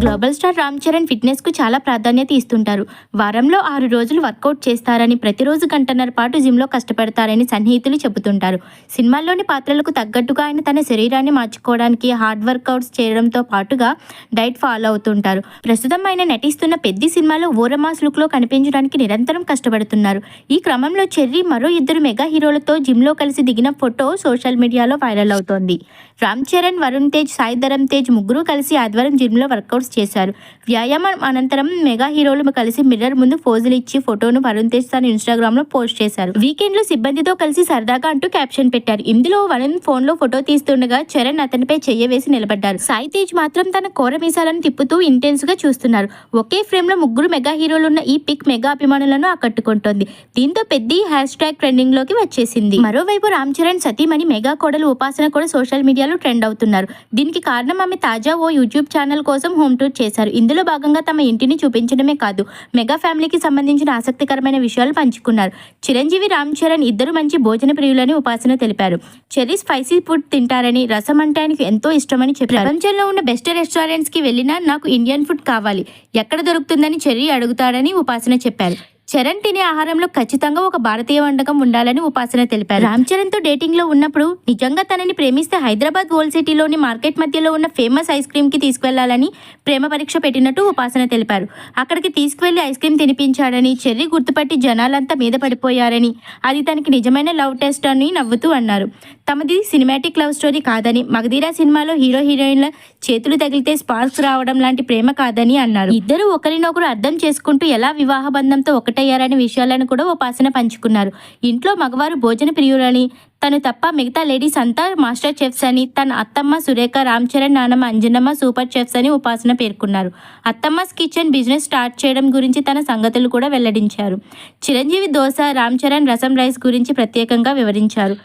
Global star Ram Charan fitness కు చాలా ప్రాధాన్యత ఇస్తుంటారు. వారంలో 6 రోజులు వర్కౌట్ చేస్తారని, ప్రతిరోజు గంటన్నర పాటు జిమ్ లో కష్టపడతారని సన్నిహితులు చెబుతుంటారు. సినిమాల్లోని పాత్రలకు తగ్గట్టుగా ఆయన తన శరీరాన్ని మార్చుకోవడానికి హార్డ్ వర్కౌట్స్ చేయడంతో పాటుగా డైట్ ఫాలో అవుతుంటారు. ప్రస్తుతం ఆయన నటిస్తున్న పెద్ది సినిమాలో ఓరమాస్ లుక్ లో కనిపించడానికి నిరంతరం కష్టపడుతున్నారు. ఈ క్రమంలో చెర్రీ మరో 2 మెగా హీరోలతో జిమ్ లో కలిసి దిగిన ఫోటో సోషల్ మీడియాలో వైరల్ అవుతోంది. రామ్ చరణ్, వరుణ్ తేజ్, సాయి ధరమ్ తేజ్ ముగ్గురు కలిసి ఆదివారం జిమ్ లో వర్కౌట్స్ చేశారు. వ్యాయామం అనంతరం మెగా హీరోలు కలిసి మిర్రర్ ముందు పోజులు ఇచ్చి ఫోటోను వరుణ్ తేజ్ తన ఇన్స్టాగ్రామ్ లో పోస్ట్ చేశారు. వీకెండ్ లో సిబ్బందితో కలిసి సరదాగా అంటూ క్యాప్షన్ పెట్టారు. ఇందులో వరుణ్ ఫోన్ లో ఫోటో తీస్తుండగా చరణ్ అతనిపై చెయ్యి వేసి నిలబడ్డారు. సాయి తేజ్ మాత్రం తన కోర మీసాలను తిప్పుతూ ఇంటెన్స్ గా చూస్తున్నారు. ఒకే ఫ్రేమ్ లో ముగ్గురు మెగా హీరోలు ఉన్న ఈ పిక్ మెగా అభిమానులను ఆకట్టుకుంటోంది. దీంతో పెద్ద హ్యాష్ ట్యాగ్ ట్రెండింగ్ లోకి వచ్చేసింది. మరోవైపు రామ్ చరణ్ సతీమణి మెగా కోడలు ఉపాసన కూడా సోషల్ మీడియాలో ట్రెండ్ అవుతున్నారు. దీనికి కారణం ఆమె తాజా ఓ యూట్యూబ్ ఛానల్ కోసం హోమ్ టూర్ చేశారు. ఇందులో భాగంగా తమ ఇంటిని చూపించడమే కాదు, మెగా ఫ్యామిలీకి సంబంధించిన ఆసక్తికరమైన విషయాలు పంచుకున్నారు. చిరంజీవి, రామ్ చరణ్ ఇద్దరు మంచి భోజన ప్రియులని ఉపాసన తెలిపారు. చెర్రీ స్పైసీ ఫుడ్ తింటారని, రసం అంటే ఆయనకు ఎంతో ఇష్టమని చెప్పారు. ప్రపంచంలో ఉన్న బెస్ట్ రెస్టారెంట్స్ కి వెళ్ళినా నాకు ఇండియన్ ఫుడ్ కావాలి, ఎక్కడ దొరుకుతుందని చెర్రీ అడుగుతాడని ఉపాసన చెప్పారు. చరణ్ తినే ఆహారంలో ఖచ్చితంగా ఒక భారతీయ వంటకం ఉండాలని ఉపాసన తెలిపారు. రామ్ చరణ్ తో డేటింగ్ లో ఉన్నప్పుడు నిజంగా తనని ప్రేమిస్తే హైదరాబాద్ ఓల్డ్ సిటీలోని మార్కెట్ మధ్యలో ఉన్న ఫేమస్ ఐస్ క్రీమ్ కి తీసుకువెళ్లాలని ప్రేమ పరీక్ష పెట్టినట్టు ఉపాసన తెలిపారు. అక్కడికి తీసుకువెళ్లి ఐస్ క్రీమ్ తినిపించాడని, చెర్రీ గుర్తుపట్టి జనాలంతా మీద పడిపోయారని, అది తనకి నిజమైన లవ్ టెస్ట్ అని నవ్వుతూ అన్నారు. తమది సినిమాటిక్ లవ్ స్టోరీ కాదని, మగధీరా సినిమాలో హీరో హీరోయిన్ల చేతులు తగిలితే స్పార్క్స్ రావడం లాంటి ప్రేమ కాదని అన్నారు. ఇద్దరు ఒకరినొకరు అర్థం చేసుకుంటూ ఎలా వివాహ బంధంతో ఒకటయ్యారనే విషయాలను కూడా ఉపాసన పంచుకున్నారు. ఇంట్లో మగవారు భోజన ప్రియులని, తను తప్ప మిగతా లేడీస్ అంతా మాస్టర్ చెఫ్స్ అని, తన అత్తమ్మ సురేఖ, రామ్ చరణ్ నానమ్మ అంజనమ్మ సూపర్ చెఫ్స్ అని ఉపాసన పేర్కొన్నారు. అత్తమ్మస్ కిచెన్ బిజినెస్ స్టార్ట్ చేయడం గురించి తన సంగతులు కూడా వెల్లడించారు. చిరంజీవి దోశ, రామ్ చరణ్ రసం రైస్ గురించి ప్రత్యేకంగా వివరించారు.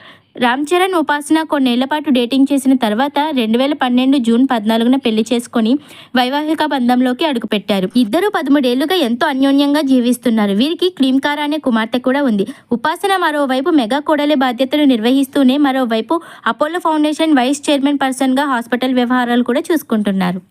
రామ్ చరణ్, ఉపాసన కొన్నేళ్ల పాటు డేటింగ్ చేసిన తర్వాత 2012 జూన్ 14న పెళ్లి చేసుకుని వైవాహిక బంధంలోకి అడుగుపెట్టారు. ఇద్దరు 13 ఏళ్లుగా ఎంతో అన్యోన్యంగా జీవిస్తున్నారు. వీరికి క్లీంకార అనే కుమార్తె కూడా ఉంది. ఉపాసన మరోవైపు మెగా కోడలి బాధ్యతలు నిర్వహిస్తూనే మరోవైపు Apollo foundation vice chairman person గా హాస్పిటల్ వ్యవహారాలు కూడా చూసుకుంటున్నారు.